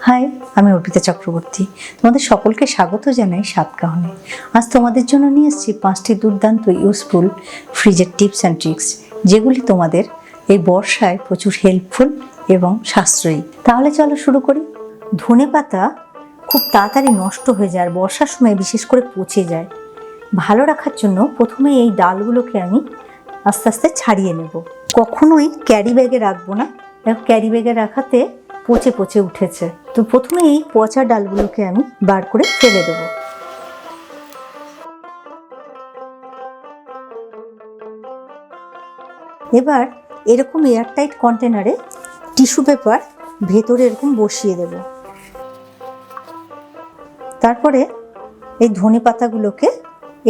High, আমি অর্পিতা চক্রবর্তী। তোমাদের সকলকে স্বাগত জানাই স্বাদকাহনে। আজ তোমাদের জন্য নিয়ে এসেছি 5টি দুর্দান্ত ইউজফুল ফ্রিজের টিপস অ্যান্ড ট্রিক্স, যেগুলি তোমাদের এই বর্ষায় প্রচুর হেল্পফুল এবং সাশ্রয়ী। তাহলে চলো শুরু করি। ধনেপাতা খুব তাড়াতাড়ি নষ্ট হয়ে যায় আর বর্ষার সময় বিশেষ করে পচে যায়। ভালো রাখার জন্য প্রথমে এই ডালগুলোকে আমি আস্তে আস্তে ছাড়িয়ে নেব। কখনোই ক্যারি ব্যাগে রাখবো না, ক্যারি ব্যাগে রাখাতে পচে পচে উঠেছে। তো প্রথমে এই পচা ডালগুলোকে আমি বার করে ফেলে দেব। এবার এরকম এয়ারটাইট কন্টেনারে টিস্যু পেপার ভেতরে এরকম বসিয়ে দেব। তারপরে এই ধনেপাতাগুলোকে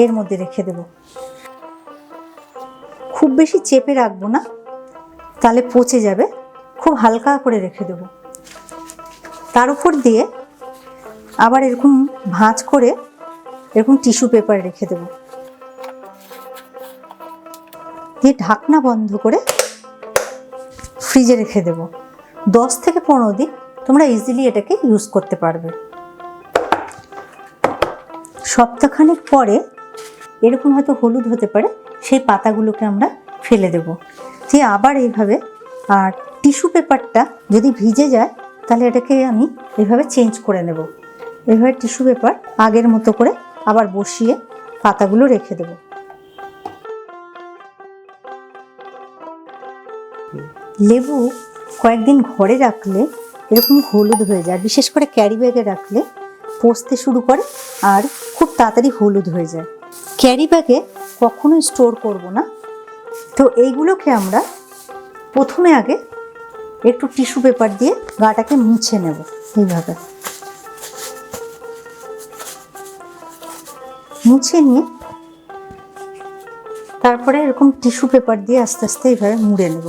এর মধ্যে রেখে দেব। খুব বেশি চেপে রাখবো না, তাহলে পচে যাবে। খুব হালকা করে রেখে দেব। তার উপর দিয়ে আবার এরকম ভাঁজ করে এরকম টিস্যু পেপার রেখে দেব। দিয়ে ঢাকনা বন্ধ করে ফ্রিজে রেখে দেব। 10 থেকে 15 দিন তোমরা ইজিলি এটাকে ইউজ করতে পারবে। সপ্তাহখানেক পরে এরকম হয়তো হলুদ হতে পারে, সেই পাতাগুলোকে আমরা ফেলে দেব। দিয়ে আবার এইভাবে, আর টিস্যু পেপারটা যদি ভিজে যায় তাহলে এটাকে আমি এইভাবে চেঞ্জ করে নেব। এইভাবে টিস্যু পেপার আগের মতো করে আবার বসিয়ে পাতাগুলো রেখে দেব। লেবু কয়েকদিন ঘরে রাখলে এরকম হলুদ হয়ে যায়, বিশেষ করে ক্যারি ব্যাগে রাখলে পচতে শুরু করে আর খুব তাড়াতাড়ি হলুদ হয়ে যায়। ক্যারি ব্যাগে কখনোই স্টোর করব না। তো এইগুলোকে আমরা প্রথমে আগে একটু টিস্যু পেপার দিয়ে গাটাকে মুছে নেব। এইভাবে মুছে নিয়ে তারপরে এরকম টিস্যু পেপার দিয়ে আস্তে আস্তে এইভাবে মুড়ে নেব।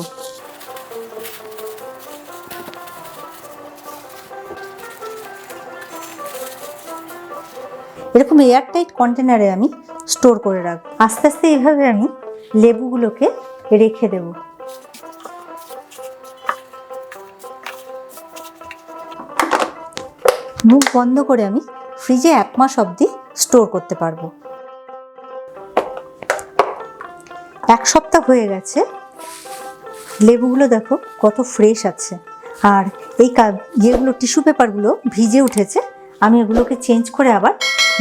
এরকম এয়ারটাইট কন্টেনারে আমি স্টোর করে রাখবো। আস্তে আস্তে এইভাবে আমি লেবুগুলোকে রেখে দেব। মুখ বন্ধ করে আমি ফ্রিজে 1 মাস অবধি স্টোর করতে পারবো। 1 সপ্তাহ হয়ে গেছে, লেবুগুলো দেখো কত ফ্রেশ আছে। আর এই যেগুলো টিস্যু পেপারগুলো ভিজে উঠেছে, আমি এগুলোকে চেঞ্জ করে আবার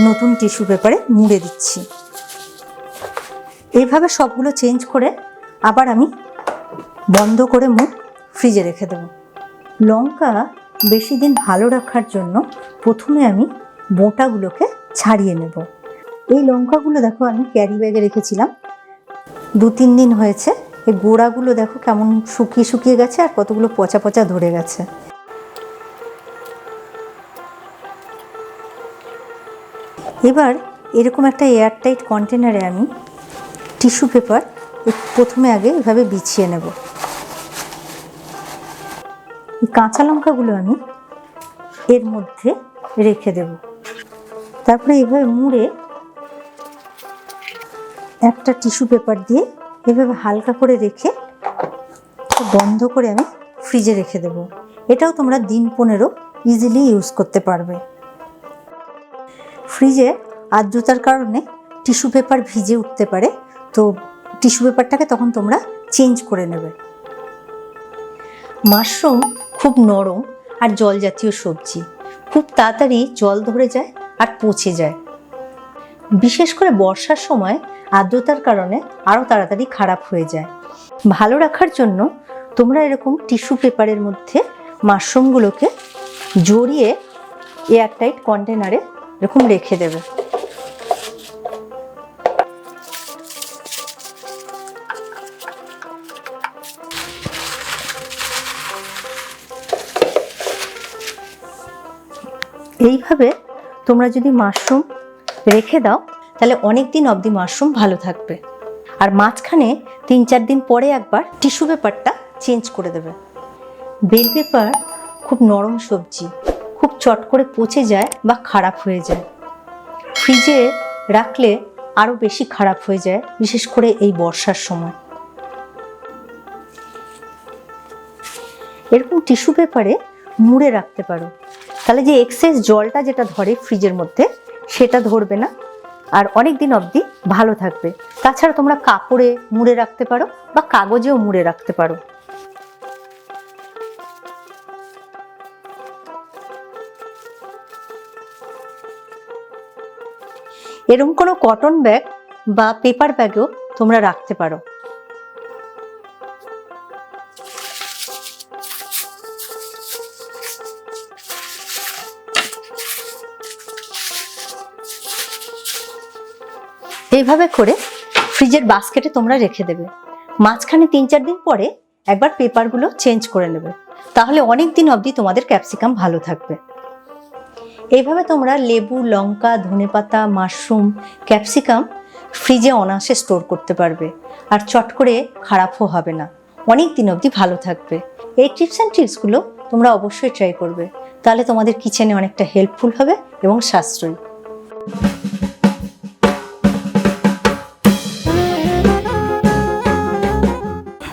নতুন টিস্যু পেপারে মুড়ে দিচ্ছি। এইভাবে সবগুলো চেঞ্জ করে আবার আমি বন্ধ করে মুখ ফ্রিজে রেখে দেব। লঙ্কা বেশি দিন ভালো রাখার জন্য প্রথমে আমি বোঁটাগুলোকে ছাড়িয়ে নেব। এই লঙ্কাগুলো দেখো আমি ক্যারি ব্যাগে রেখেছিলাম, 2-3 দিন হয়েছে। এই গোড়াগুলো দেখো কেমন শুকিয়ে শুকিয়ে গেছে আর কতগুলো পচা পচা ধরে গেছে। এবার এরকম একটা এয়ারটাইট কন্টেনারে আমি টিস্যু পেপার প্রথমে আগে এভাবে বিছিয়ে নেব। এই কাঁচা লঙ্কাগুলো আমি এর মধ্যে রেখে দেব। তারপরে এইভাবে মুড়ে একটা টিস্যু পেপার দিয়ে এভাবে হালকা করে রেখে বন্ধ করে আমি ফ্রিজে রেখে দেব। এটাও তোমরা দিন 15 ইজিলি ইউজ করতে পারবে। ফ্রিজে আর্দ্রতার কারণে টিস্যু পেপার ভিজে উঠতে পারে, তো টিস্যু পেপারটাকে তখন তোমরা চেঞ্জ করে নেবে। মাশরুম খুব নরম আর জল জাতীয় সবজি, খুব তাড়াতাড়ি জল ধরে যায় আর পচে যায়। বিশেষ করে বর্ষার সময় আর্দ্রতার কারণে আরও তাড়াতাড়ি খারাপ হয়ে যায়। ভালো রাখার জন্য তোমরা এরকম টিস্যু পেপারের মধ্যে মাশরুমগুলোকে জড়িয়ে এয়ারটাইট কন্টেনারে এরকম রেখে দেবে। এইভাবে তোমরা যদি মাশরুম রেখে দাও তাহলে অনেক দিন অবধি মাশরুম ভালো থাকবে। আর মাঝখানে 3-4 দিন পরে একবার টিস্যু পেপারটা চেঞ্জ করে দেবে। বেল পেপার খুব নরম সবজি, খুব চট করে পচে যায় বা খারাপ হয়ে যায়। ফ্রিজে রাখলে আরও বেশি খারাপ হয়ে যায়, বিশেষ করে এই বর্ষার সময়। এরকম টিস্যু পেপারে মুড়ে রাখতে পারো, তাহলে যে এক্সেস জলটা যেটা ধরে ফ্রিজের মধ্যে সেটা ধরবে না, আর অনেক দিন অবধি ভালো থাকবে। তাছাড়া তোমরা কাপড়ে মুড়ে রাখতে পারো বা কাগজেও মুড়ে রাখতে পারো। এরকম কোনো কটন ব্যাগ বা পেপার ব্যাগেও তোমরা রাখতে পারো। এইভাবে করে ফ্রিজের বাস্কেটে তোমরা রেখে দেবে। মাঝখানে 3-4 দিন পরে একবার পেপারগুলো চেঞ্জ করে নেবে, তাহলে অনেক দিন অবধি তোমাদের ক্যাপসিকাম ভালো থাকবে। এইভাবে তোমরা লেবু, লঙ্কা, ধনেপাতা, মাশরুম, ক্যাপসিকাম ফ্রিজে অনায়াসে স্টোর করতে পারবে, আর চট করে খারাপও হবে না, অনেক দিন অবধি ভালো থাকবে। এই টিপস অ্যান্ড ট্রিক্সগুলো তোমরা অবশ্যই ট্রাই করবে, তাহলে তোমাদের কিচেনে অনেকটা হেল্পফুল হবে এবং সাশ্রয়ী।